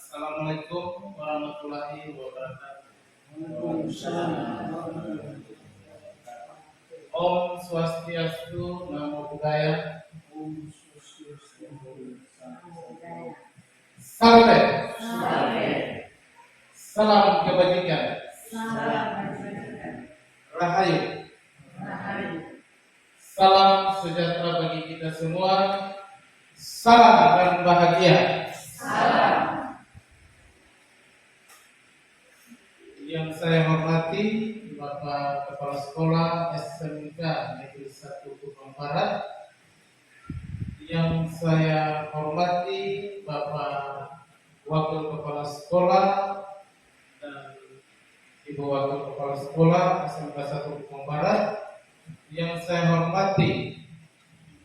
Assalamualaikum warahmatullahi wabarakatuh. Om Swastiastu, Namo Buddhaya. Salam. Salam kebajikan. Rahayu. Salam sejahtera bagi kita semua. Salam dan bahagia. Yang saya hormati Bapak Kepala Sekolah SMK Negeri 1 Kupang Barat. Yang saya hormati Bapak Wakil Kepala Sekolah dan Ibu Wakil Kepala Sekolah SMK 1 Kupang Barat. Yang saya hormati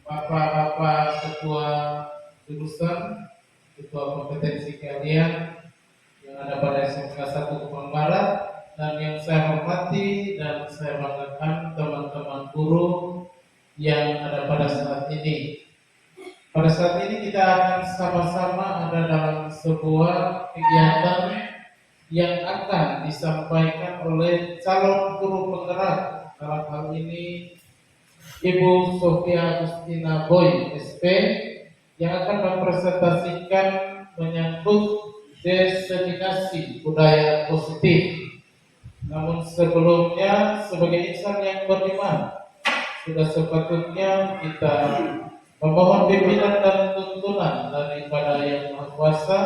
Bapak-bapak Ketua Jurusan, Ketua Kompetensi Keahlian yang ada pada SMK 1 Kupang Barat, dan yang saya hormati dan saya banggakan teman-teman guru yang ada pada saat ini. Pada saat ini kita akan sama-sama ada dalam sebuah kegiatan yang akan disampaikan oleh calon guru penggerak, dalam hal ini Ibu Sofia Agustina Boy SP, yang akan mempresentasikan menyangkut diseminasi budaya positif. Namun sebelumnya, sebagai insan yang beriman, sudah sepatutnya kita memohon bimbingan dan tuntunan daripada Yang Maha Kuasa,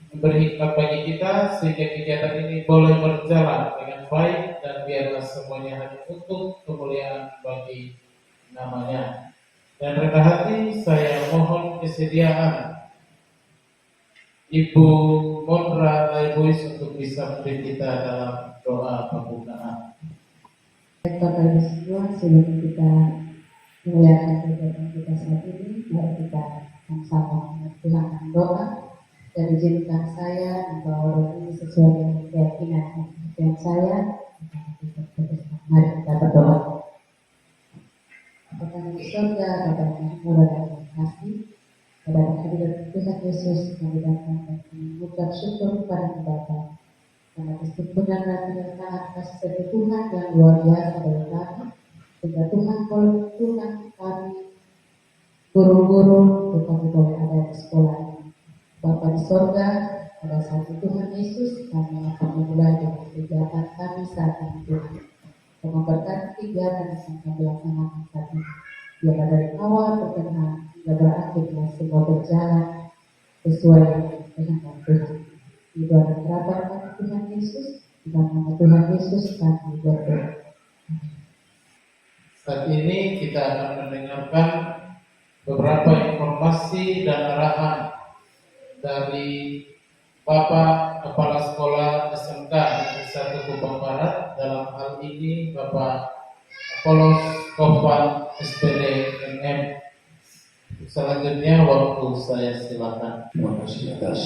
memberi hikmat bagi kita sehingga kegiatan ini boleh berjalan dengan baik dan biarlah semuanya hanya untuk kemuliaan bagi namanya. Dan rendah hati saya mohon kesediaan Ibu Mondra Laibois untuk bisa memimpin kita dalam doa pembukaan. Bapak Ibu semua, sebelum kita memulai kegiatan kita saat ini, mari kita sama-sama mengucapkan doa dan izinkan saya membawa ini sesuai dengan keyakinan dan kepercayaan saya. Mari kita berdoa. Bapa di surga, Bapa yang murah dan kasih, pada kehadiran Tuhan Yesus kami datang dan mengucap syukur kepada Bapa karena kesimpulan hati yang sangat kasih Tuhan yang luar biasa dari kami, sehingga Tuhan kami guru-guru kami boleh ada di sekolah ini. Bapa di surga, pada saat Tuhan Yesus kami akan memulai dengan kegiatan kami saat ini Tuhan. Memberkati kegiatan yang kami laksanakan saat ini. Biarlah dari awal pertengahan hingga berakhirnya semua berjalan sesuai dengan Tuhan. Di dalam nama Tuhan Yesus, di dalam nama Tuhan Yesus kami berdoa. Saat ini kita akan mendengarkan beberapa informasi dan arahan dari Bapak Kepala Sekolah SMK Negeri 1 Kupang Barat, dalam hal ini Bapak Apolos Kofan SPD MM. Selanjutnya waktu saya silakan. Terima kasih atas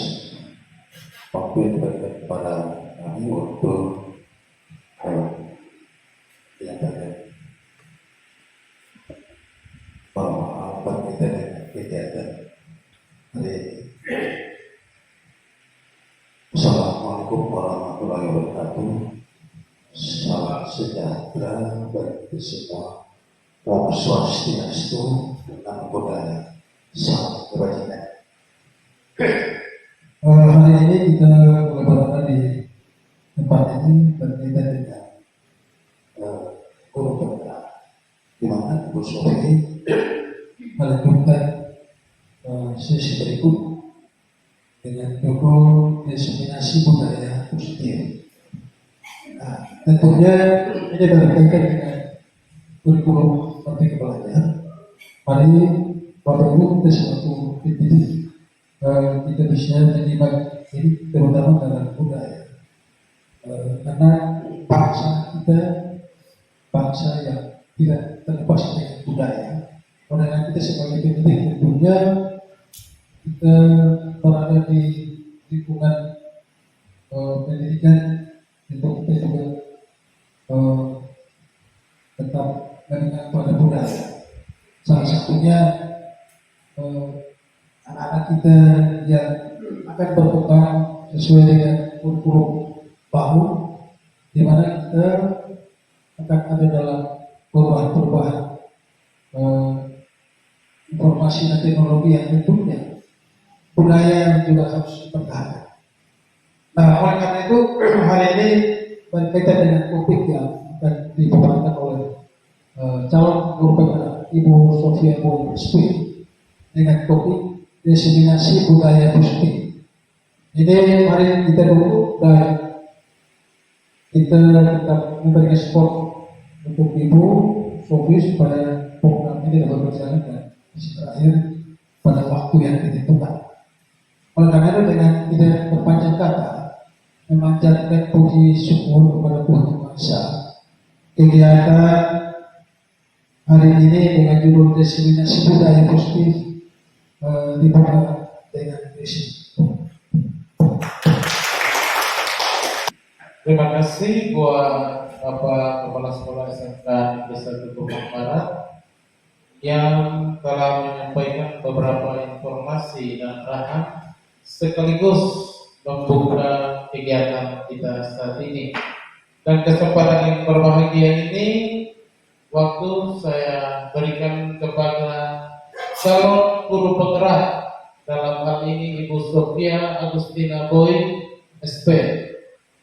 waktu yang diberikan kepada kami untuk menyampaikan pemahaman kita dengan kegiatan hari ini. Assalamualaikum warahmatullahi wabarakatuh. Salam sejahtera bagi semua. Om Swastiastu, Namo Buddhaya. Salam kebajikan. Hari ini kita berada di tempat ini berbeda dengan guru penggerak, di mana Ibu Sofi melanjutkan sesi berikut dengan judul diseminasi budaya positif. Nah, tentunya ini berkaitan dengan kurikulum Merdeka Belajar. Mari Bapak Ibu kita selaku pendidik kita bisa menyimak ini terutama dalam budaya, karena bangsa kita bangsa yang tidak terlepas dengan budaya. Karena kita sebagai pendidik tentunya kita berada di lingkungan pendidikan, untuk kita juga tetap mengingat pada budaya. Salah satunya anak-anak kita yang akan berkembang sesuai dengan kurikulum baru, di mana kita akan ada dalam perubahan-perubahan informasi dan teknologi yang tentunya budaya yang juga harus dipertahankan. Nah, oleh karena itu hari ini berkaitan dengan topik yang akan dibawakan oleh calon guru penggerak Ibu Sofia Boy dengan topik diseminasi budaya positif. Ini mari kita dulu dan kita tetap memberikan support untuk Ibu Sofia supaya program ini dapat berjalan dan bisa berakhir pada waktu yang ditentukan. Oleh karena itu dengan tidak berpanjang kata memanjatkan puji syukur kepada Tuhan Yang Maha Esa, kegiatan hari ini dengan judul diseminasi budaya positif dibuka dengan misi. Terima kasih buat Bapak Kepala Sekolah SMK Desa Tutukan Barat yang telah menyampaikan beberapa informasi dan arahan sekaligus membuka kegiatan kita saat ini. Dan kesempatan yang berbahagia ini waktu saya berikan kepada calon guru penggerak, dalam hal ini Ibu Sofia Agustina Boy SP,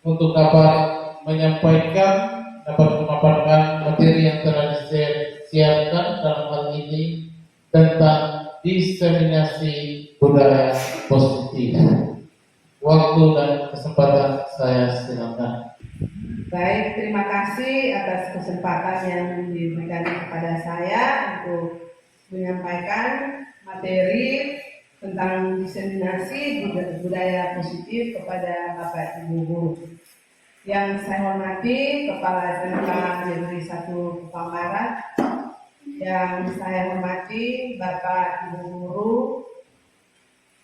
untuk dapat menyampaikan, dapat memaparkan materi yang telah disiapkan dalam hal ini tentang diseminasi budaya positif. Waktu dan kesempatan saya silakan. Baik, terima kasih atas kesempatan yang diberikan kepada saya untuk menyampaikan materi tentang diseminasi budaya positif kepada Bapak Ibu guru. Yang saya hormati Kepala SMK Negeri 1 Kupang Barat, yang saya hormati Bapak Ibu guru,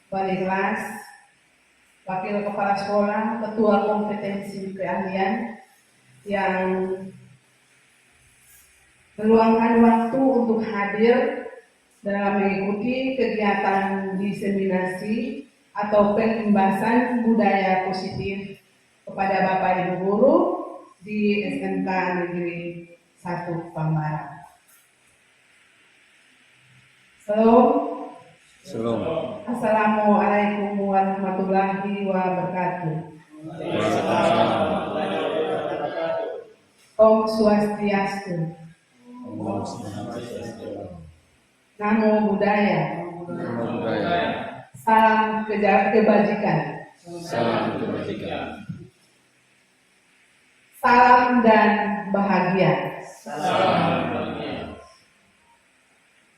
wali kelas, Wakil Kepala Sekolah, Ketua Kompetensi Keahlian yang meluangkan waktu untuk hadir dalam mengikuti kegiatan diseminasi atau pengembasan budaya positif kepada Bapak Ibu guru di SMK Negeri 1 Kupang Barat. Assalamualaikum warahmatullahi wabarakatuh. Om Swastiastu. Namo Buddhaya. Salam kebajikan. Salam dan bahagia.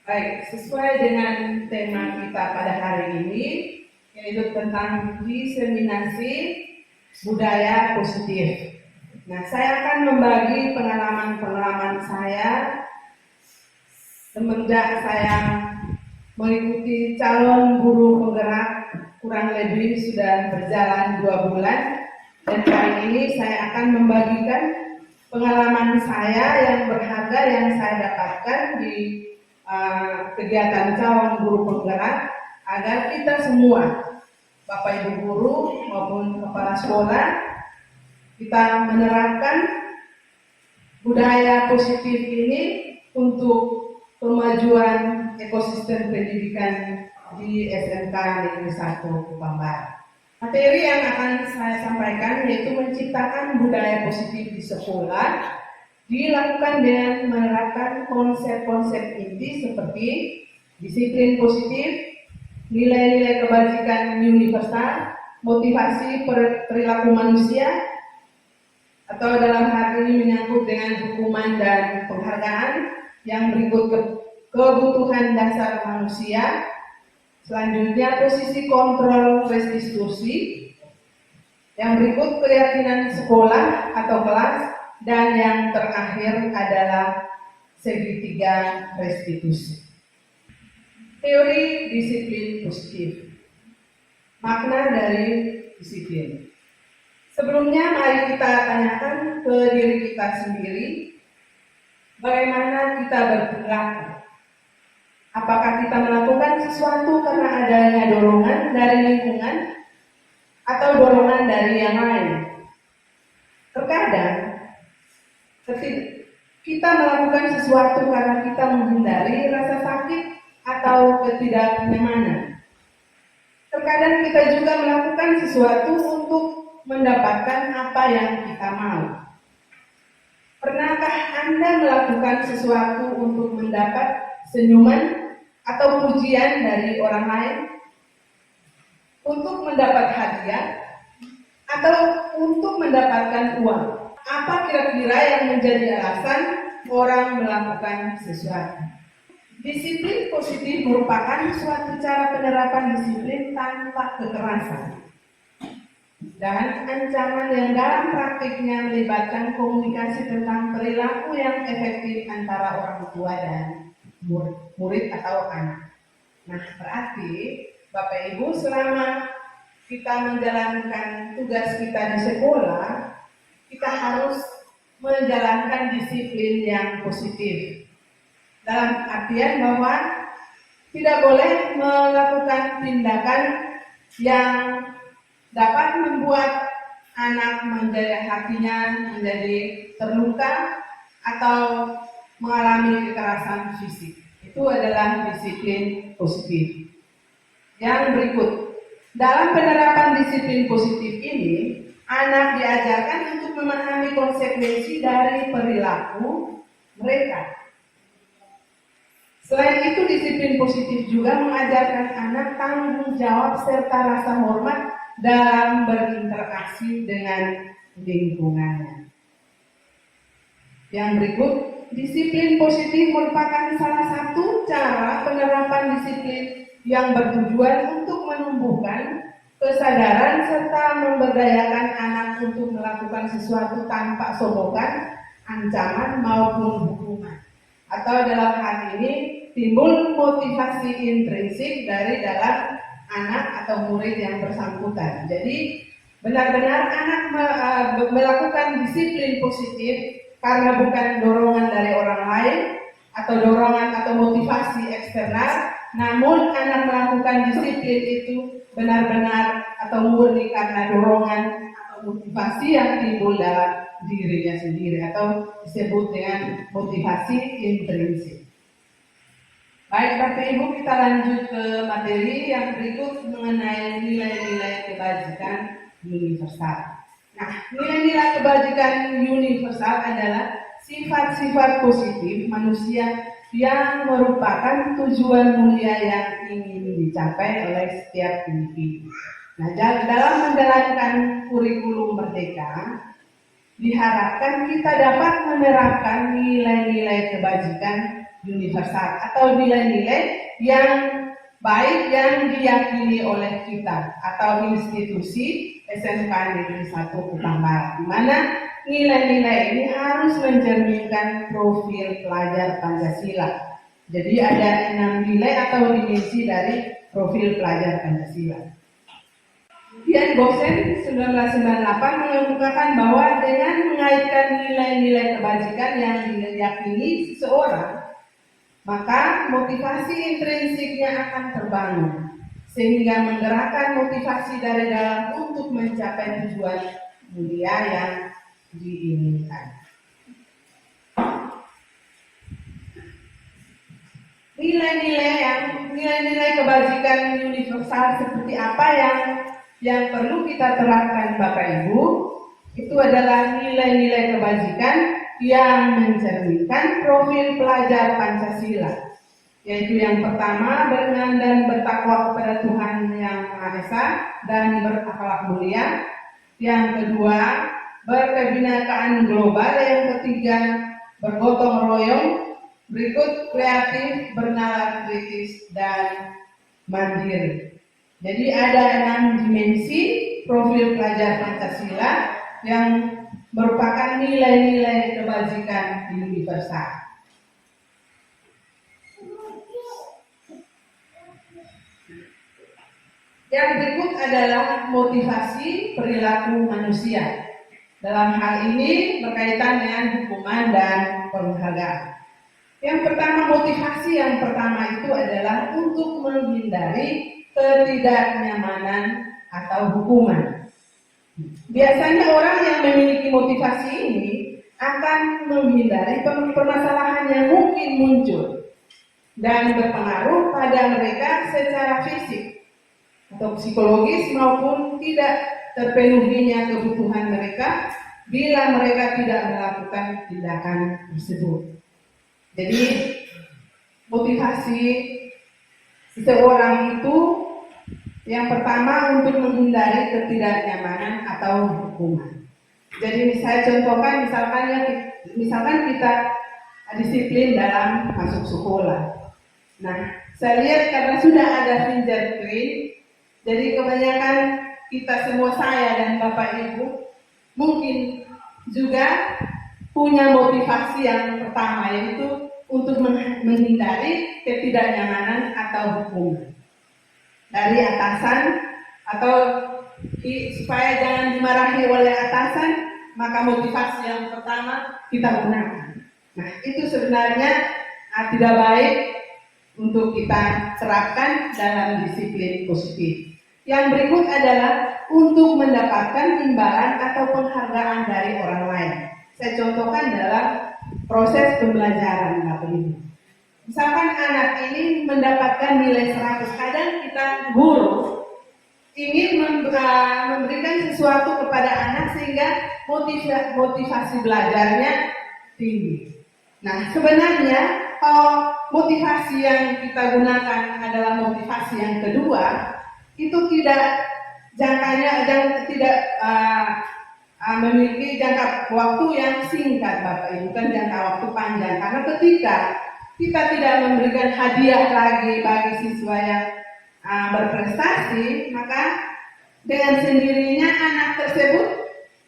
Baik, sesuai dengan tema kita pada hari ini, yaitu tentang diseminasi budaya positif. Nah, saya akan membagi pengalaman saya semenjak saya mengikuti calon guru penggerak kurang lebih sudah berjalan 2 bulan, dan kali ini saya akan membagikan pengalaman saya yang berharga yang saya dapatkan di kegiatan calon guru penggerak, agar kita semua, Bapak Ibu guru maupun kepala sekolah, kita menerapkan budaya positif ini untuk kemajuan ekosistem pendidikan di SMK Negeri 1 Kupang Barat. Materi yang akan saya sampaikan yaitu menciptakan budaya positif di sekolah, dilakukan dengan menerapkan konsep-konsep inti seperti disiplin positif, nilai-nilai kebajikan universal, motivasi perilaku manusia, atau dalam hal ini menyangkut dengan hukuman dan penghargaan, yang berikut kebutuhan dasar manusia, selanjutnya posisi kontrol restitusi, yang berikut keyakinan sekolah atau kelas, dan yang terakhir adalah segitiga restitusi. Teori disiplin positif. Makna dari disiplin. Sebelumnya mari kita tanyakan ke diri kita sendiri, bagaimana kita berperilaku. Apakah kita melakukan sesuatu karena adanya dorongan dari lingkungan atau dorongan dari yang lain. Terkadang kita melakukan sesuatu karena kita menghindari rasa sakit atau ketidaknyamanan. Terkadang kita juga melakukan sesuatu untuk mendapatkan apa yang kita mau. Pernahkah Anda melakukan sesuatu untuk mendapat senyuman atau pujian dari orang lain? Untuk mendapat hadiah atau untuk mendapatkan uang? Apa kira-kira yang menjadi alasan orang melakukan sesuatu? Disiplin positif merupakan suatu cara penerapan disiplin tanpa kekerasan dan ancaman yang dalam praktiknya melibatkan komunikasi tentang perilaku yang efektif antara orang tua dan murid atau anak. Nah, berarti Bapak Ibu, selama kita menjalankan tugas kita di sekolah, kita harus menjalankan disiplin yang positif. Dalam artian bahwa tidak boleh melakukan tindakan yang dapat membuat anak menjadi hatinya menjadi terluka atau mengalami kekerasan fisik. Itu adalah disiplin positif. Yang berikut, dalam penerapan disiplin positif ini, anak diajarkan untuk memahami konsekuensi dari perilaku mereka. Selain itu, disiplin positif juga mengajarkan anak tanggung jawab serta rasa hormat dalam berinteraksi dengan lingkungannya. Yang berikut, disiplin positif merupakan salah satu cara penerapan disiplin yang bertujuan untuk menumbuhkan kesadaran serta memberdayakan anak untuk melakukan sesuatu tanpa sogokan, ancaman maupun hukuman. Atau dalam hal ini timbul motivasi intrinsik dari dalam anak atau murid yang bersangkutan. Jadi benar-benar anak melakukan disiplin positif karena bukan dorongan dari orang lain atau dorongan atau motivasi eksternal, namun anak melakukan disiplin itu benar-benar atau murni karena dorongan atau motivasi yang timbul dalam dirinya sendiri atau disebut dengan motivasi intrinsik. Baik Bapak Ibu, kita lanjut ke materi yang berikut mengenai nilai-nilai kebajikan universal. Nah, nilai-nilai kebajikan universal adalah sifat-sifat positif manusia yang merupakan tujuan mulia yang ingin dicapai oleh setiap individu. Nah, dalam menjalankan kurikulum merdeka, diharapkan kita dapat menerapkan nilai-nilai kebajikan universal atau nilai-nilai yang baik yang diyakini oleh kita atau institusi SMK Negeri 1 Kupang Barat, di mana nilai-nilai ini harus mencerminkan profil pelajar Pancasila. Jadi ada 6 nilai atau dimensi dari profil pelajar Pancasila. Kemudian Gosen 1998 mengemukakan bahwa dengan mengaitkan nilai-nilai kebajikan yang diyakini seseorang, maka motivasi intrinsiknya akan terbangun, sehingga menggerakkan motivasi dari dalam untuk mencapai tujuan mulia yang diinginkan. Nilai-nilai kebajikan universal seperti apa yang perlu kita terapkan Bapak Ibu, itu adalah nilai-nilai kebajikan yang mencerminkan profil pelajar Pancasila, yaitu yang pertama beriman dan bertakwa kepada Tuhan Yang Maha Esa dan berakhlak mulia, yang kedua berkebinekaan global, yang ketiga bergotong royong, berikut kreatif, bernalar kritis, dan mandiri. Jadi ada 6 dimensi profil pelajar Pancasila yang merupakan nilai-nilai kebajikan universal. Yang berikut adalah motivasi perilaku manusia. Dalam hal ini berkaitan dengan hukuman dan penghargaan. Yang pertama, motivasi yang pertama itu adalah untuk menghindari ketidaknyamanan atau hukuman. Biasanya orang yang memiliki motivasi ini akan menghindari permasalahan yang mungkin muncul dan berpengaruh pada mereka secara fisik atau psikologis maupun tidak terpenuhinya kebutuhan mereka bila mereka tidak melakukan tindakan tersebut. Jadi motivasi seseorang itu yang pertama untuk menghindari ketidaknyamanan atau hukuman. Jadi saya contohkan misalkan kita disiplin dalam masuk sekolah. Nah, saya lihat karena sudah ada fingerprint, jadi kebanyakan kita semua, saya dan Bapak Ibu, mungkin juga punya motivasi yang pertama, yaitu untuk menghindari ketidaknyamanan atau hukuman dari atasan, atau supaya jangan dimarahi oleh atasan, maka motivasi yang pertama kita gunakan. Nah, itu sebenarnya tidak baik untuk kita terapkan dalam disiplin positif. Yang berikut adalah untuk mendapatkan imbalan atau penghargaan dari orang lain. Saya contohkan dalam proses pembelajaran Bapak Ibu. Misalkan anak ini mendapatkan nilai 100, kadang kita guru ingin memberikan sesuatu kepada anak sehingga motivasi belajarnya tinggi. Nah, sebenarnya kalau motivasi yang kita gunakan adalah motivasi yang kedua, itu tidak memiliki jangka waktu yang singkat, Bapak Ibu, bukan jangka waktu panjang. Karena ketika kita tidak memberikan hadiah lagi bagi siswa yang berprestasi, maka dengan sendirinya anak tersebut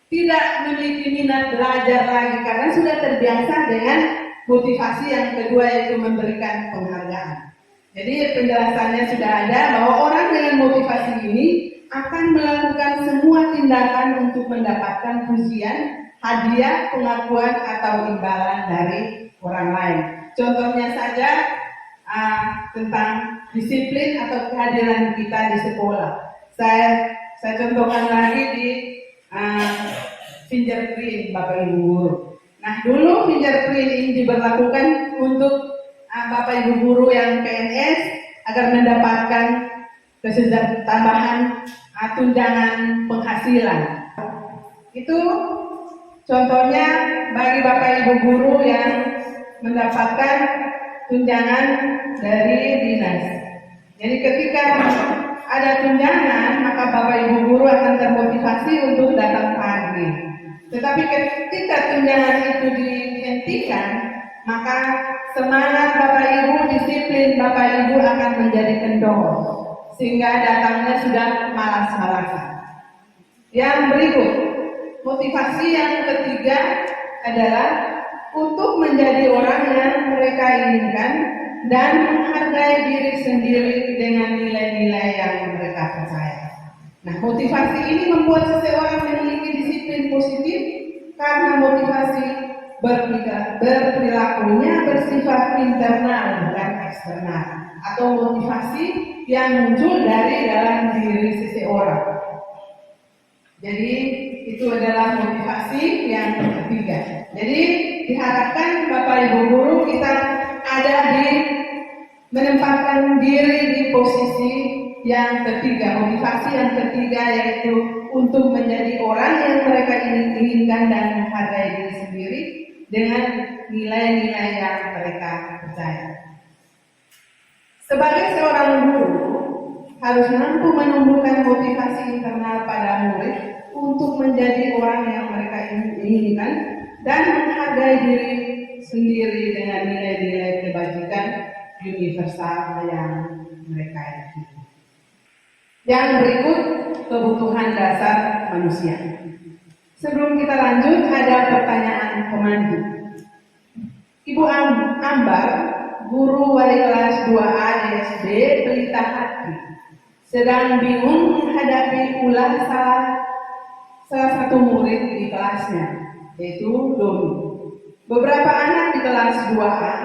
tidak memiliki minat belajar lagi karena sudah terbiasa dengan motivasi yang kedua, yaitu memberikan penghargaan. Jadi penjelasannya sudah ada bahwa orang dengan motivasi ini akan melakukan semua tindakan untuk mendapatkan pujian, hadiah, pengakuan atau imbalan dari orang lain. Contohnya saja tentang disiplin atau kehadiran kita di sekolah. Saya contohkan lagi di fingerprint Bapak Ibu guru. Nah, dulu fingerprint ini diberlakukan untuk Bapak Ibu guru yang PNS agar mendapatkan tambahan tunjangan penghasilan. Itu contohnya bagi Bapak Ibu guru yang mendapatkan tunjangan dari dinas. Jadi ketika ada tunjangan, maka Bapak Ibu guru akan termotivasi untuk datang pagi. Tetapi ketika tunjangan itu dihentikan, maka semangat Bapak Ibu, disiplin Bapak Ibu akan menjadi kendor, sehingga datangnya sudah malas-malasan. Yang berikut, motivasi yang ketiga adalah untuk menjadi orang yang mereka inginkan dan menghargai diri sendiri dengan nilai-nilai yang mereka percaya. Nah, motivasi ini membuat seseorang memiliki disiplin positif karena motivasi berperilakunya bersifat internal bukan eksternal, atau motivasi yang muncul dari dalam diri seseorang. Jadi itu adalah motivasi yang ketiga. Jadi diharapkan Bapak Ibu guru kita menempatkan diri di posisi yang ketiga, motivasi yang ketiga, yaitu untuk menjadi orang yang mereka inginkan dan menghargai diri sendiri dengan nilai-nilai yang mereka percaya. Sebagai seorang guru harus mampu menumbuhkan motivasi internal pada murid untuk menjadi orang yang mereka inginkan dan menghargai diri sendiri dengan nilai-nilai kebajikan universal yang mereka yakini. Yang berikut, kebutuhan dasar manusia. Sebelum kita lanjut, ada pertanyaan pemandu. Ibu Ambar, guru wali kelas 2A di SD Pelita Hati, sedang bingung menghadapi ulah salah satu murid di kelasnya, yaitu Doni. Beberapa anak di kelas 2A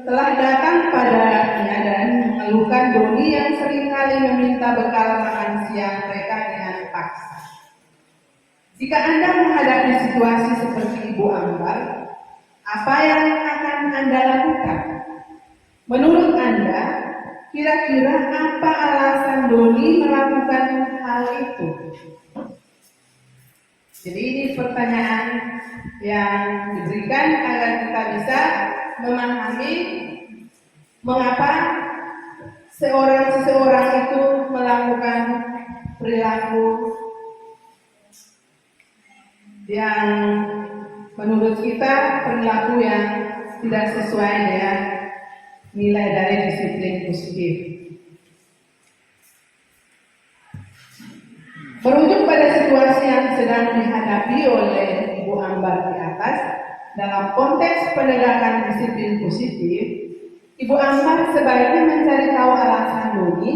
telah datang padanya dan mengeluhkan Doni yang seringkali meminta bekal makan siang mereka dengan paksa. Jika Anda menghadapi situasi seperti Ibu Ambar, apa yang akan Anda lakukan? Menurut Anda, kira-kira apa alasan Doni melakukan hal itu? Jadi ini pertanyaan yang diberikan agar kita bisa memahami mengapa seseorang itu melakukan perilaku yang menurut kita perilaku yang tidak sesuai dengan nilai dari disiplin positif. Merujuk pada situasi yang sedang dihadapi oleh Ibu Ambar di atas, dalam konteks penegakan disiplin positif, Ibu Ambar sebaiknya mencari tahu alasan Doni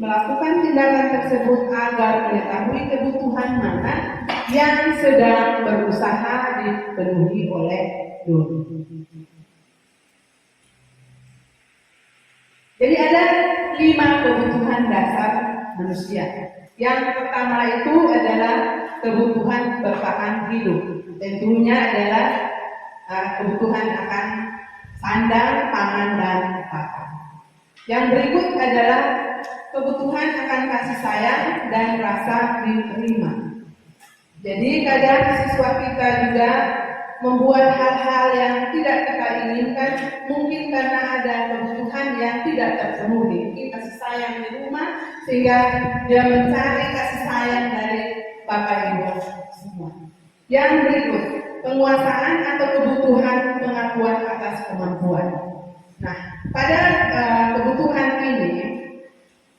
melakukan tindakan tersebut agar mengetahui kebutuhan mana yang sedang berusaha dipenuhi oleh Doni. Jadi ada 5 kebutuhan dasar manusia. Yang pertama itu adalah kebutuhan bertahan hidup. Tentunya adalah kebutuhan akan sandang, pangan, dan pakan. Yang berikut adalah kebutuhan akan kasih sayang dan rasa diterima. Jadi kadang siswa kita juga membuat hal-hal yang tidak kita inginkan, mungkin karena ada kebutuhan yang tidak terpenuhi, mungkin kasih sayang di rumah, sehingga dia mencari kasih sayang dari Bapak Ibu semua. Yang berikut, penguasaan atau kebutuhan pengakuan atas kemampuan. Nah, pada kebutuhan ini,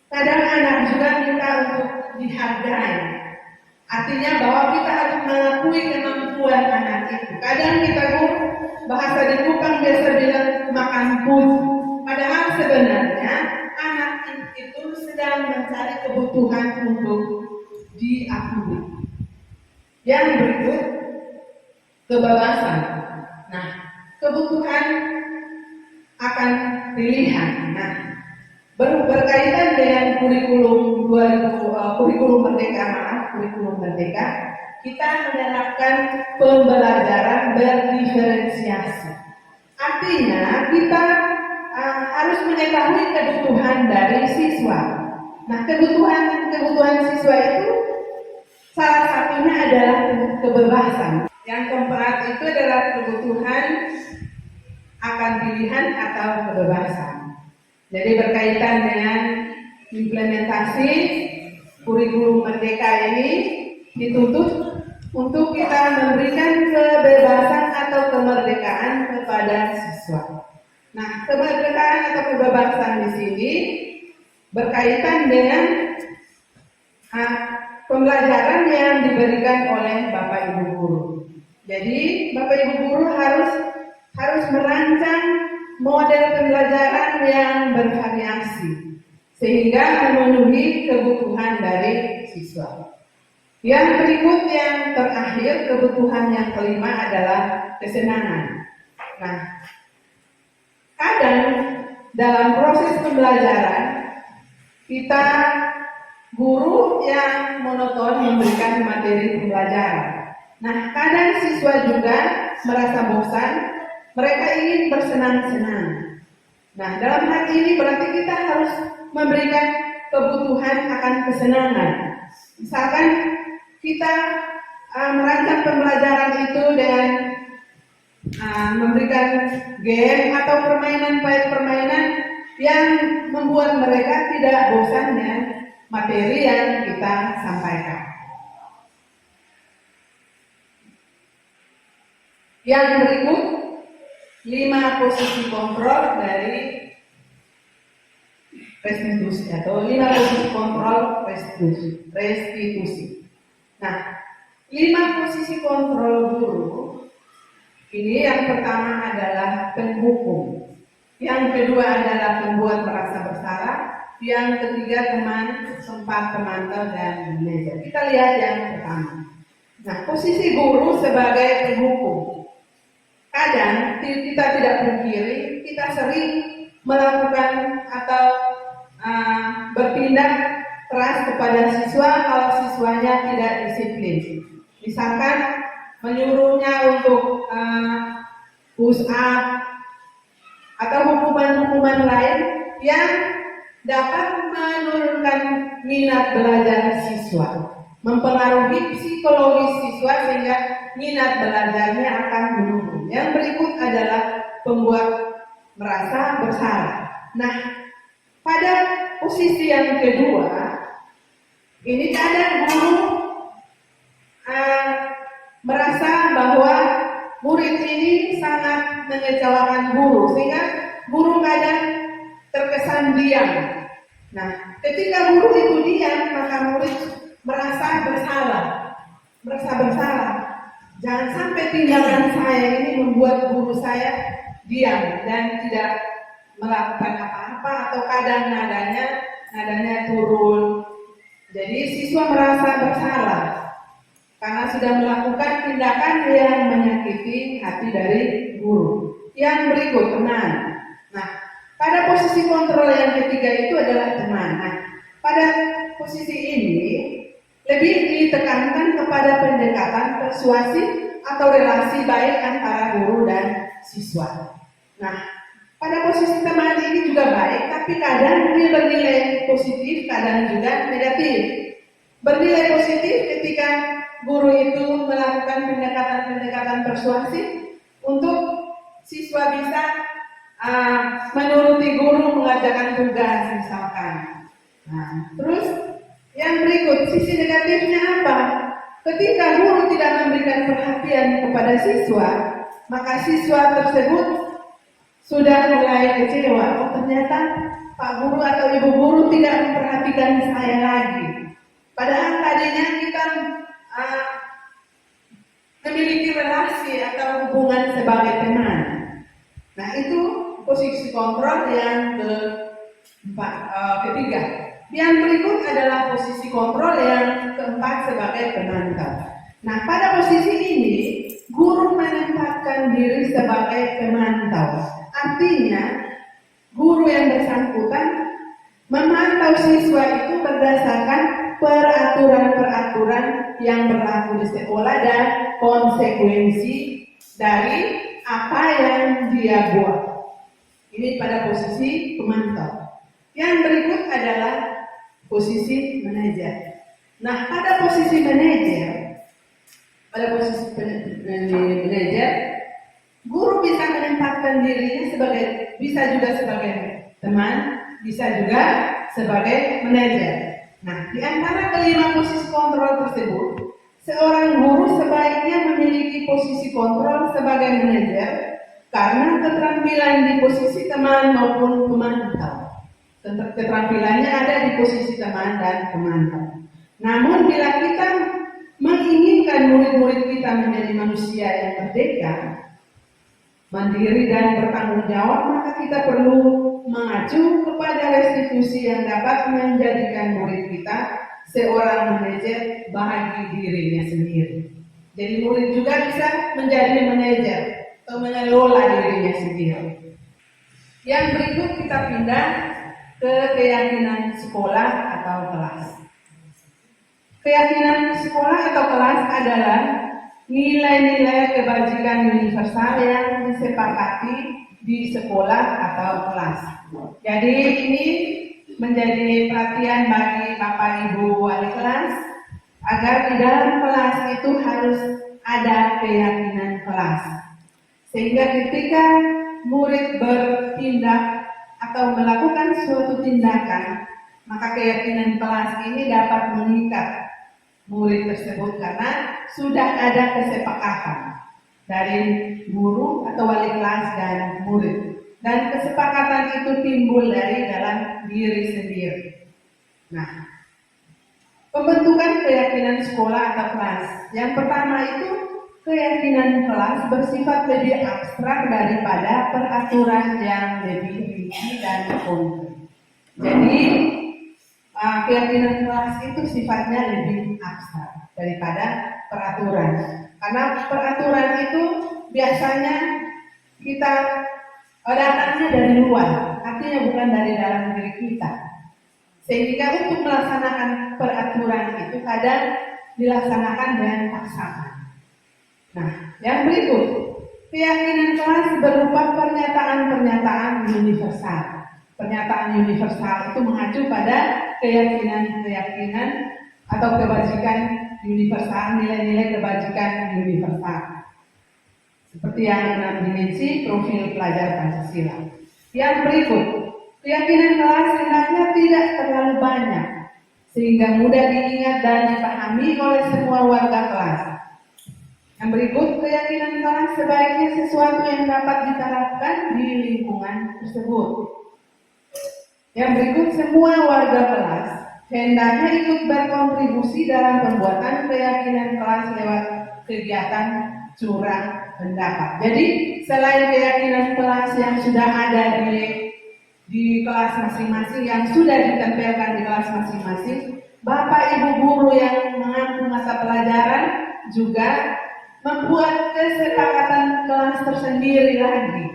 kadang anak juga minta untuk dihargai. Artinya bahwa kita harus mengakui kemampuan anak itu. Kadang kita bahasa di Kupang biasa bilang makan putu. Padahal sebenarnya anak itu sedang mencari kebutuhan untuk diakui. Yang berikut, kebebasan. Nah, kebutuhan akan pilihan. Nah, berkaitan dengan kurikulum Merdeka, kita menerapkan pembelajaran berdiferensiasi. Artinya kita harus mengetahui kebutuhan dari siswa. Nah, kebutuhan siswa itu salah satunya adalah kebebasan. Yang keempat itu adalah kebutuhan akan pilihan atau kebebasan. Jadi berkaitan dengan implementasi kurikulum Merdeka ini dituntut untuk kita memberikan kebebasan atau kemerdekaan kepada siswa. Nah, kemerdekaan atau kebebasan di sini berkaitan dengan pembelajaran yang diberikan oleh Bapak Ibu guru. Jadi Bapak Ibu guru harus merancang model pembelajaran yang bervariasi sehingga memenuhi kebutuhan dari siswa. Yang berikut yang terakhir, kebutuhan yang kelima adalah kesenangan. Nah, kadang dalam proses pembelajaran kita guru yang monoton memberikan materi pembelajaran. Nah, kadang siswa juga merasa bosan, mereka ingin bersenang-senang. Nah, dalam hal ini berarti kita harus memberikan kebutuhan akan kesenangan. Misalkan kita merancang pembelajaran itu dengan memberikan game atau permainan yang membuat mereka tidak bosan dengan materi yang kita sampaikan. Yang berikut 5 posisi kontrol dari restitusi atau 5 posisi kontrol restitusi. Nah, 5 posisi kontrol guru ini yang pertama adalah penghukum, yang kedua adalah pembuat merasa bersalah, yang ketiga teman, sempat pemantau dan manajer. Kita lihat yang pertama. Nah, posisi guru sebagai penghukum. kadang kita tidak pungkiri, kita sering melakukan atau bertindak keras kepada siswa kalau siswanya tidak disiplin. Misalkan menyuruhnya untuk push up atau hukuman-hukuman lain yang dapat menurunkan minat belajar siswa, mempengaruhi psikologis siswa sehingga minat belajarnya akan menurun. Yang berikut adalah membuat merasa bersalah. Nah, pada posisi yang kedua, ini kadang guru merasa bahwa murid ini sangat mengecewakan guru, sehingga guru kadang terkesan diam. Nah, ketika guru itu diam, maka murid merasa bersalah. Jangan sampai tindakan saya ini membuat guru saya diam dan tidak melakukan apa-apa, atau kadang nadanya turun. Jadi siswa merasa bersalah karena sudah melakukan tindakan yang menyakiti hati dari guru. Yang berikut, teman. Nah, pada posisi kontrol yang ketiga itu adalah teman. Nah, pada posisi ini lebih ditekankan kepada pendekatan persuasif atau relasi baik antara guru dan siswa. Nah, pada posisi teman ini juga baik, tapi kadang dia bernilai positif, kadang juga negatif. Bernilai positif ketika guru itu melakukan pendekatan persuasif untuk siswa bisa menuruti guru mengerjakan tugas misalkan. Nah, terus yang berikut, sisi negatifnya apa? Ketika guru tidak memberikan perhatian kepada siswa, maka siswa tersebut sudah mulai kecewa. Oh, ternyata Pak Guru atau Ibu Guru tidak memperhatikan saya lagi. Padahal tadinya kita memiliki relasi atau hubungan sebagai teman. Nah, itu posisi kontrol yang ketiga. Yang berikut adalah posisi kontrol yang keempat sebagai pemantau. Nah, pada posisi ini guru menempatkan diri sebagai pemantau. Artinya guru yang bersangkutan memantau siswa itu berdasarkan peraturan-peraturan yang berlaku di sekolah dan konsekuensi dari apa yang dia buat. Ini pada posisi pemantau. Yang berikut adalah posisi manajer. Nah, pada posisi manajer, guru bisa menempatkan dirinya bisa juga sebagai teman, bisa juga sebagai manajer. Nah, di antara kelima posisi kontrol tersebut, seorang guru sebaiknya memiliki posisi kontrol sebagai manajer karena keterampilan di posisi teman maupun pemantau. Keterampilannya ada di posisi teman dan pemantau. Namun bila kita menginginkan murid-murid kita menjadi manusia yang merdeka, mandiri dan bertanggung jawab, maka kita perlu mengacu kepada restitusi yang dapat menjadikan murid kita seorang manajer bagi dirinya sendiri. Jadi murid juga bisa menjadi manajer atau mengelola dirinya sendiri. Yang berikut kita pindah ke keyakinan sekolah atau kelas. Keyakinan sekolah atau kelas adalah nilai-nilai kebajikan universal yang disepakati di sekolah atau kelas. Jadi ini menjadi perhatian bagi Bapak Ibu wali kelas agar di dalam kelas itu harus ada keyakinan kelas. Sehingga ketika murid bertindak atau melakukan suatu tindakan, maka keyakinan kelas ini dapat mengikat murid tersebut karena sudah ada kesepakatan dari guru atau wali kelas dan murid, dan kesepakatan itu timbul dari dalam diri sendiri. Nah, pembentukan keyakinan sekolah atau kelas. Yang pertama itu keyakinan kelas bersifat lebih abstrak daripada peraturan yang lebih rinci dan konkret. Jadi keyakinan kelas itu sifatnya lebih abstrak daripada peraturan. Karena peraturan itu biasanya kita datangnya dari luar, artinya bukan dari dalam diri kita. Sehingga untuk melaksanakan peraturan itu kadang dilaksanakan dengan paksaan. Nah, yang berikut, keyakinan kelas berupa pernyataan-pernyataan universal. Pernyataan universal itu mengacu pada keyakinan-keyakinan atau kebajikan universal, nilai-nilai kebajikan universal. Seperti yang 6 dimensi profil pelajar Pancasila. Yang berikut, keyakinan kelas hendaknya tidak terlalu banyak, sehingga mudah diingat dan dipahami oleh semua warga kelas. Yang berikut, keyakinan kelas sebaiknya sesuatu yang dapat diterapkan di lingkungan tersebut. Yang berikut, semua warga kelas hendaknya ikut berkontribusi dalam pembuatan keyakinan kelas lewat kegiatan curah pendapat. Jadi, selain keyakinan kelas yang sudah ada di kelas masing-masing, yang sudah ditempelkan di kelas masing-masing, Bapak Ibu guru yang mengampu mata pelajaran juga membuat kesepakatan kelas tersendiri lagi.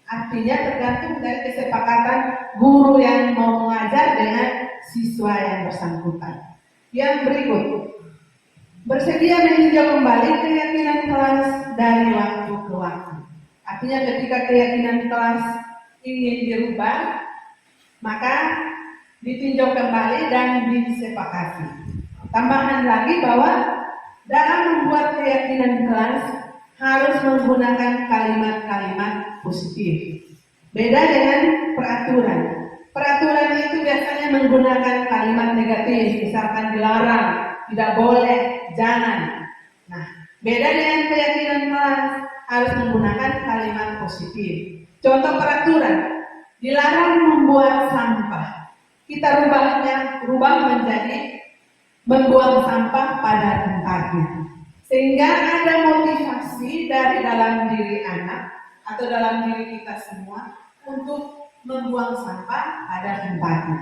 Artinya tergantung dari kesepakatan guru yang mau mengajar dengan siswa yang bersangkutan. Yang berikut, bersedia meninjau kembali keyakinan kelas dari waktu ke waktu. Artinya ketika keyakinan kelas ingin dirubah, maka ditinjau kembali dan disepakati. Tambahan lagi bahwa dalam membuat keyakinan kelas harus menggunakan kalimat-kalimat positif. Beda dengan peraturan. Peraturan itu biasanya menggunakan kalimat negatif, misalkan dilarang, tidak boleh, jangan. Nah, beda dengan keyakinan kelas harus menggunakan kalimat positif. Contoh peraturan, dilarang membuang sampah. Kita rubah menjadi membuang sampah pada tempatnya. Sehingga ada motivasi dari dalam diri anak atau dalam diri kita semua untuk membuang sampah pada tempatnya.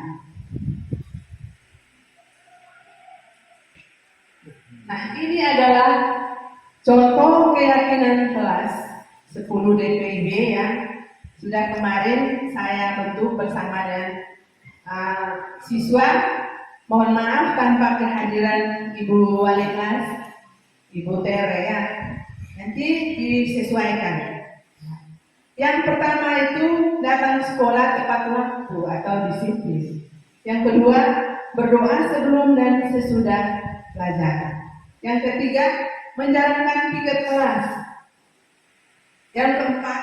Nah, ini adalah contoh keyakinan kelas 10 DPIB yang sudah kemarin saya bentuk bersama dengan siswa. Mohon maaf tanpa kehadiran Ibu Wali kelas, Ibu Tere ya. Nanti disesuaikan. Yang pertama itu datang sekolah tepat waktu atau disiplin. Yang kedua, berdoa sebelum dan sesudah pelajaran. Yang ketiga, menjalankan piket kelas. Yang keempat,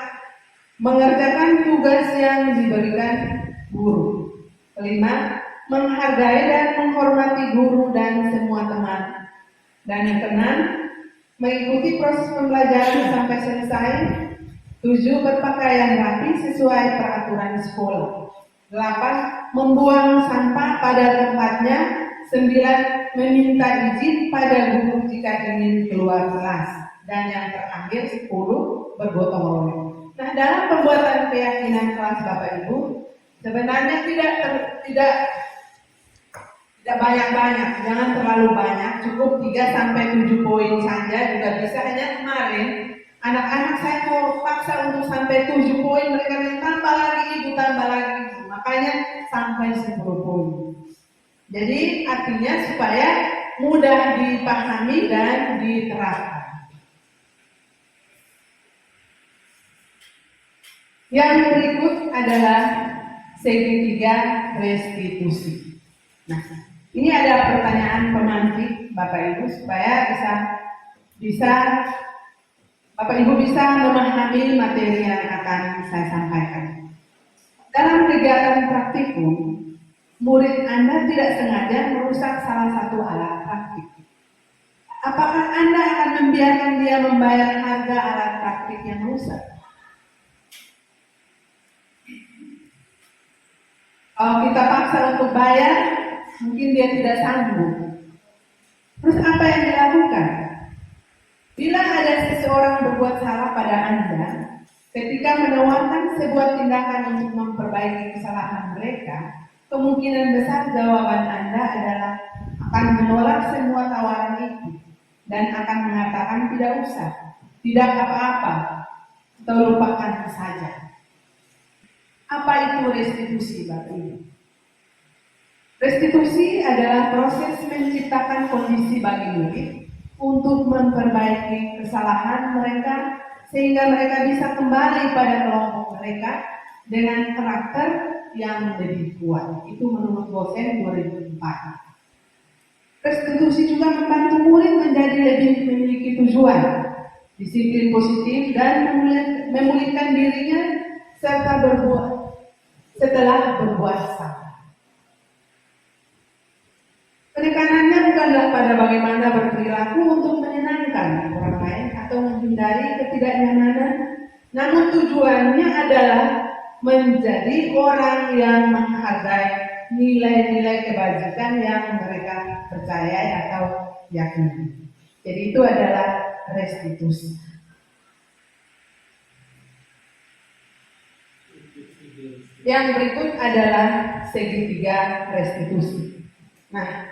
mengerjakan tugas yang diberikan guru. Kelima, menghargai dan menghormati guru dan semua teman. Dan yang keenam, mengikuti proses pembelajaran sampai selesai. 7. Berpakaian rapi sesuai peraturan sekolah. 8. Membuang sampah pada tempatnya. 9. Meminta izin pada guru jika ingin keluar kelas. Dan yang terakhir 10. Bergotong royong. Nah, dalam pembuatan keyakinan kelas Bapak Ibu, sebenarnya tidak banyak-banyak, jangan terlalu banyak, cukup 3-7 poin saja juga bisa. Hanya kemarin anak-anak saya mau paksa untuk sampai 7 poin, mereka tambah lagi, makanya sampai 10 poin. Jadi artinya supaya mudah dipahami dan diterapkan. Yang berikut adalah segitiga restitusi. Nah, ini ada pertanyaan pemantik Bapak Ibu supaya bisa Bapak Ibu bisa memahami materi yang akan saya sampaikan. Dalam kegiatan praktikum, murid Anda tidak sengaja merusak salah satu alat praktik. Apakah Anda akan membiarkan dia membayar harga alat praktik yang rusak? Kalau kita paksa untuk bayar, mungkin dia tidak sanggup. Terus apa yang dilakukan? Bila ada seseorang berbuat salah pada Anda, ketika menawarkan sebuah tindakan untuk memperbaiki kesalahan mereka, kemungkinan besar jawaban Anda adalah akan menolak semua tawaran itu dan akan mengatakan tidak usah, tidak apa-apa. atau lupakan saja. Apa itu restitusi, Bapak Ibu? Restitusi adalah proses menciptakan kondisi bagi murid untuk memperbaiki kesalahan mereka sehingga mereka bisa kembali pada kelompok mereka dengan karakter yang lebih kuat. Itu menurut dosen 2004. Restitusi juga membantu murid menjadi lebih memiliki tujuan, disiplin positif, dan memulihkan dirinya setelah berbuat salah. Penekanannya bukanlah pada bagaimana berperilaku untuk menyenangkan orang lain atau menghindari ketidaknyamanan, namun tujuannya adalah menjadi orang yang menghargai nilai-nilai kebajikan yang mereka percayai atau yakini. Jadi itu adalah restitusi. Yang berikut adalah segitiga restitusi. Nah,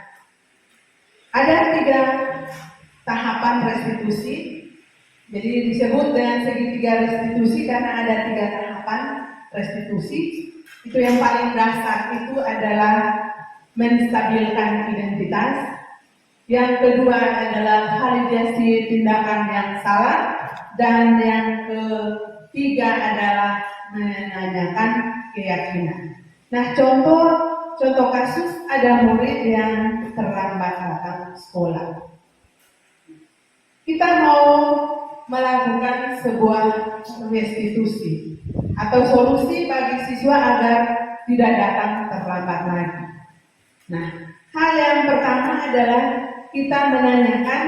ada 3 tahapan restitusi. Jadi disebut dengan segitiga restitusi karena ada 3 tahapan restitusi. Itu yang paling dasar itu adalah menstabilkan identitas. Yang kedua adalah validasi tindakan yang salah, dan yang ketiga adalah menanyakan keyakinan. Nah, contoh kasus ada murid yang terlambat datang sekolah. Kita mau melakukan sebuah restitusi atau solusi bagi siswa agar tidak datang terlambat lagi. Nah, hal yang pertama adalah kita menanyakan,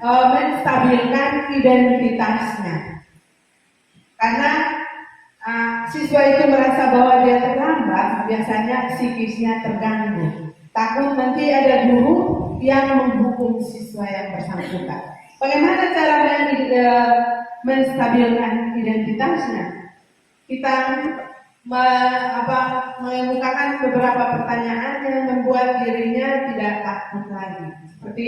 menstabilkan identitasnya. Karena siswa itu merasa bahwa dia terlambat, biasanya psikisnya terganggu. Takut nanti ada guru yang menghukum siswa yang bersangkutan. Bagaimana cara menstabilkan identitasnya? Kita mengemukakan beberapa pertanyaan yang membuat dirinya tidak takut lagi. Seperti,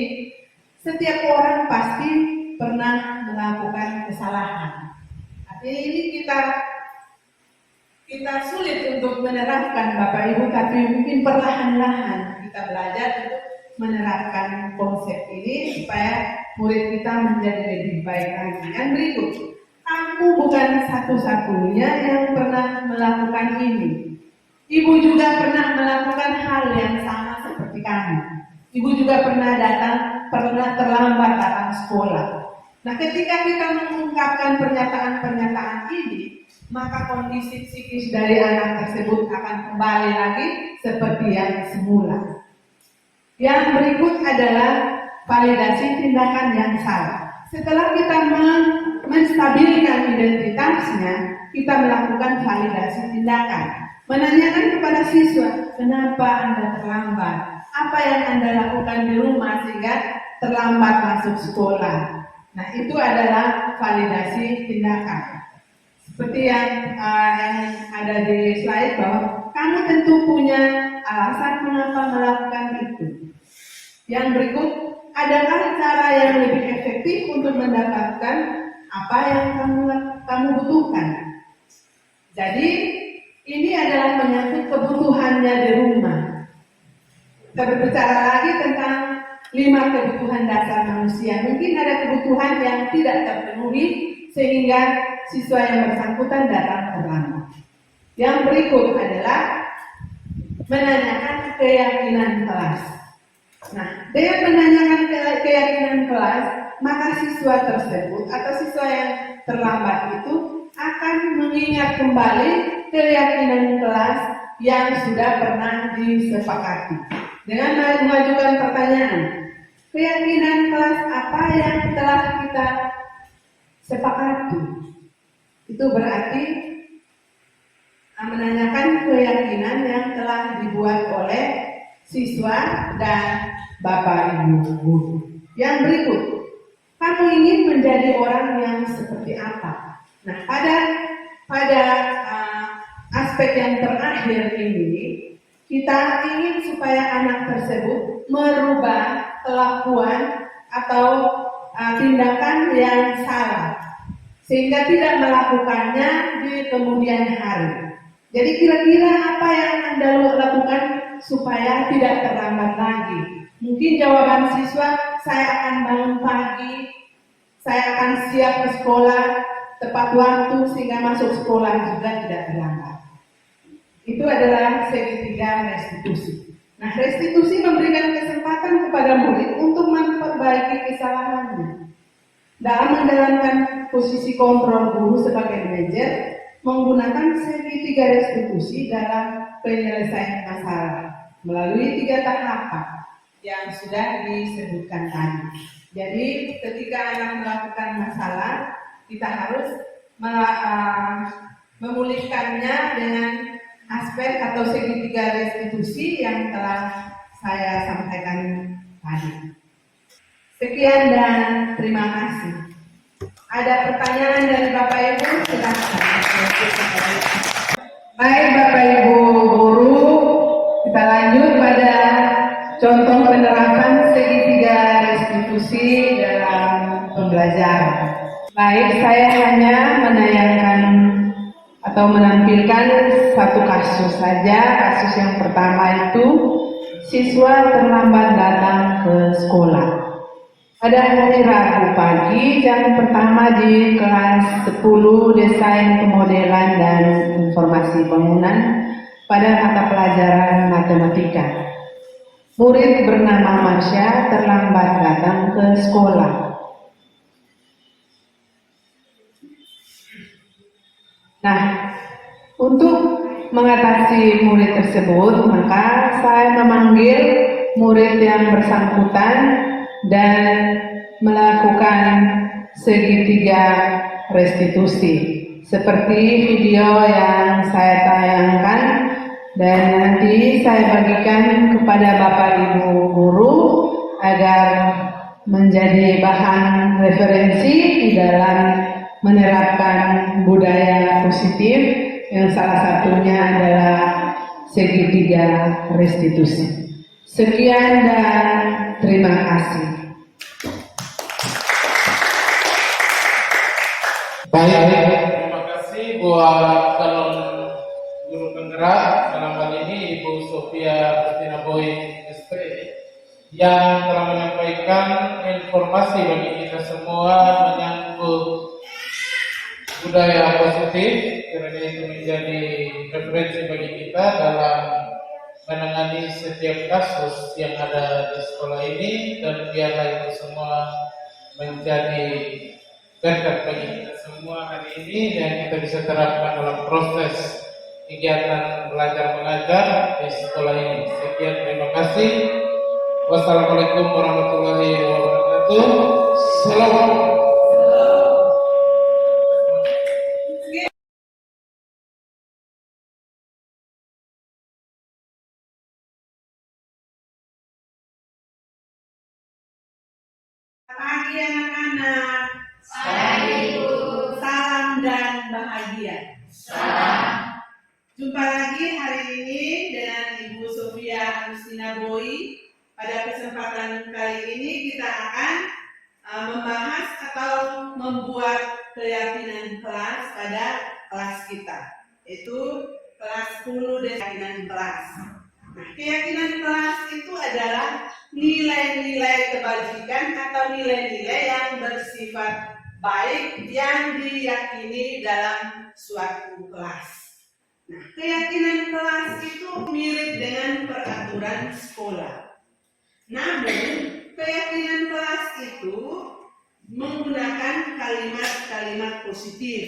setiap orang pasti pernah melakukan kesalahan. Artinya ini kita sulit untuk menerapkan, Bapak Ibu, tapi mungkin perlahan-lahan kita belajar untuk menerapkan konsep ini supaya murid kita menjadi lebih baik lagi. Yang berikut, kamu bukan satu-satunya yang pernah melakukan ini. Ibu juga pernah melakukan hal yang sama seperti kamu. Ibu juga pernah terlambat datang sekolah. Nah, ketika kita mengungkapkan pernyataan-pernyataan ini, maka kondisi psikis dari anak tersebut akan kembali lagi seperti yang semula. Yang berikut adalah validasi tindakan yang salah. Setelah kita menstabilkan identitasnya, kita melakukan validasi tindakan. Menanyakan kepada siswa, kenapa Anda terlambat? Apa yang Anda lakukan di rumah sehingga terlambat masuk sekolah? Nah, itu adalah validasi tindakan. Seperti yang ada di slide, bahwa kamu tentu punya alasan mengapa melakukan itu. Yang berikut, adakah cara yang lebih efektif untuk mendapatkan apa yang kamu butuhkan? Jadi, ini adalah menyangkut kebutuhannya di rumah. Kita berbicara lagi tentang 5 kebutuhan dasar manusia. Mungkin ada kebutuhan yang tidak terpenuhi sehingga siswa yang bersangkutan datang terlambat. Yang berikut adalah menanyakan keyakinan kelas. Nah, dengan menanyakan keyakinan kelas, maka siswa tersebut atau siswa yang terlambat itu akan mengingat kembali keyakinan kelas yang sudah pernah disepakati. Dengan mengajukan pertanyaan, keyakinan kelas apa yang telah kita sepakati? Itu berarti menanyakan keyakinan yang telah dibuat oleh siswa dan Bapak Ibu guru. Yang berikut, kamu ingin menjadi orang yang seperti apa? Nah, pada aspek yang terakhir ini, kita ingin supaya anak tersebut merubah kelakuan atau tindakan yang salah. sehingga tidak melakukannya di kemudian hari. Jadi kira-kira apa yang Anda lakukan supaya tidak terlambat lagi? Mungkin jawaban siswa, saya akan bangun pagi, saya akan siap ke sekolah tepat waktu sehingga masuk sekolah juga tidak terlambat. Itu adalah segitiga restitusi. Nah, restitusi memberikan kesempatan kepada murid untuk memperbaiki kesalahannya. Dalam menjalankan posisi kontrol guru sebagai manajer, menggunakan segitiga restitusi dalam penyelesaian masalah melalui 3 tahapan yang sudah disebutkan tadi. Jadi, ketika anak melakukan masalah, kita harus memulihkannya dengan aspek atau segitiga restitusi yang telah saya sampaikan tadi. Sekian dan terima kasih. Ada pertanyaan dari Bapak Ibu? Silakan. Baik Bapak Ibu guru, kita lanjut pada contoh penerapan segitiga restitusi dalam pembelajaran. Baik, saya hanya menayangkan atau menampilkan satu kasus saja. Kasus yang pertama itu siswa terlambat datang ke sekolah. Pada hari Rabu pagi, jam pertama di kelas 10 Desain Pemodelan dan Informasi Bangunan pada mata pelajaran matematika. Murid bernama Marsha terlambat datang ke sekolah. Nah, untuk mengatasi murid tersebut, maka saya memanggil murid yang bersangkutan dan melakukan segitiga restitusi seperti video yang saya tayangkan, dan nanti saya bagikan kepada Bapak Ibu guru agar menjadi bahan referensi di dalam menerapkan budaya positif yang salah satunya adalah segitiga restitusi. Sekian dan terima kasih. Baik, terima kasih buat calon guru penggerak dalam hal ini Ibu Sofia Kristina Boy SP yang telah menyampaikan informasi bagi kita semua menyangkut budaya positif, karena itu menjadi referensi bagi kita dalam menangani setiap kasus yang ada di sekolah ini, dan biarlah itu semua menjadi berkat bagi kita semua hari ini dan kita bisa terapkan dalam proses kegiatan belajar mengajar di sekolah ini. Sekian, terima kasih. Wassalamualaikum warahmatullahi wabarakatuh. Salam. Pagi anak-anak. Salam dan bahagia. Jumpa lagi hari ini dengan Ibu Sofia Kristina Boy. Pada kesempatan kali ini kita akan membahas atau membuat keyakinan kelas pada kelas kita, yaitu kelas 10 keyakinan kelas. Nah, keyakinan kelas itu adalah nilai-nilai kebajikan atau nilai-nilai yang bersifat baik yang diyakini dalam suatu kelas. Nah, keyakinan kelas itu mirip dengan peraturan sekolah. Namun, keyakinan kelas itu menggunakan kalimat-kalimat positif.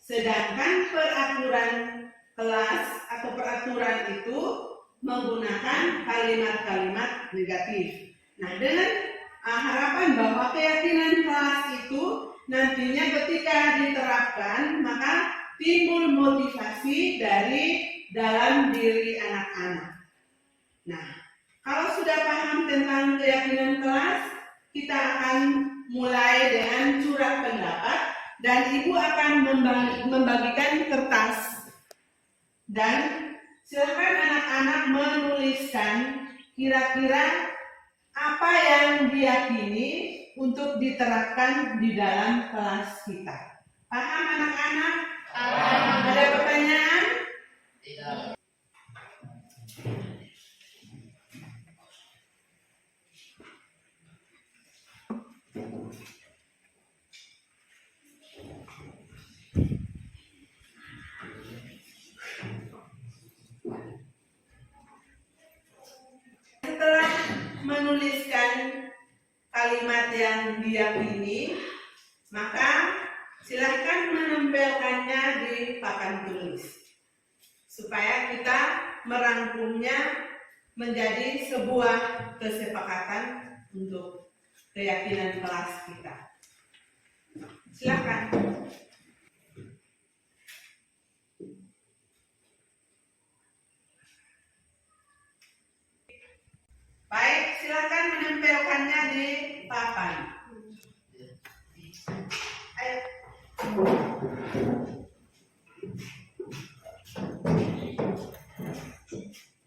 Sedangkan peraturan kelas atau peraturan itu menggunakan kalimat-kalimat negatif. Nah, dengan harapan bahwa keyakinan kelas itu nantinya ketika diterapkan, maka timbul motivasi dari dalam diri anak-anak. Nah, kalau sudah paham tentang keyakinan kelas, kita akan mulai dengan curhat pendapat dan Ibu akan membagikan kertas. Dan silakan anak-anak menuliskan kira-kira apa yang diyakini untuk diterapkan di dalam kelas kita. Paham anak-anak? Ada pertanyaan? Setelah menuliskan kalimat yang diyakini, maka silahkan menempelkannya di papan tulis supaya kita merangkumnya menjadi sebuah kesepakatan untuk keyakinan kelas kita. Silakan. Baik, silakan menempelkannya di papan. Ayo.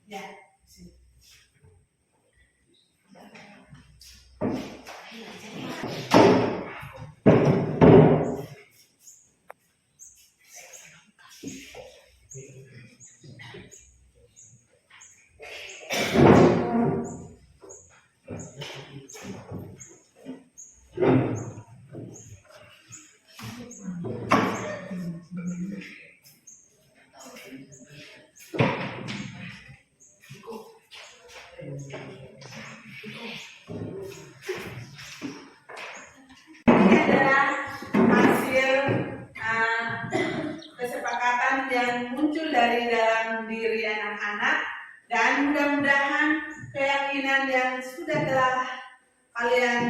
Ya, sini. Ini adalah hasil kesepakatan yang muncul dari dalam diri anak-anak, dan mudah-mudahan keyakinan yang sudah telah kalian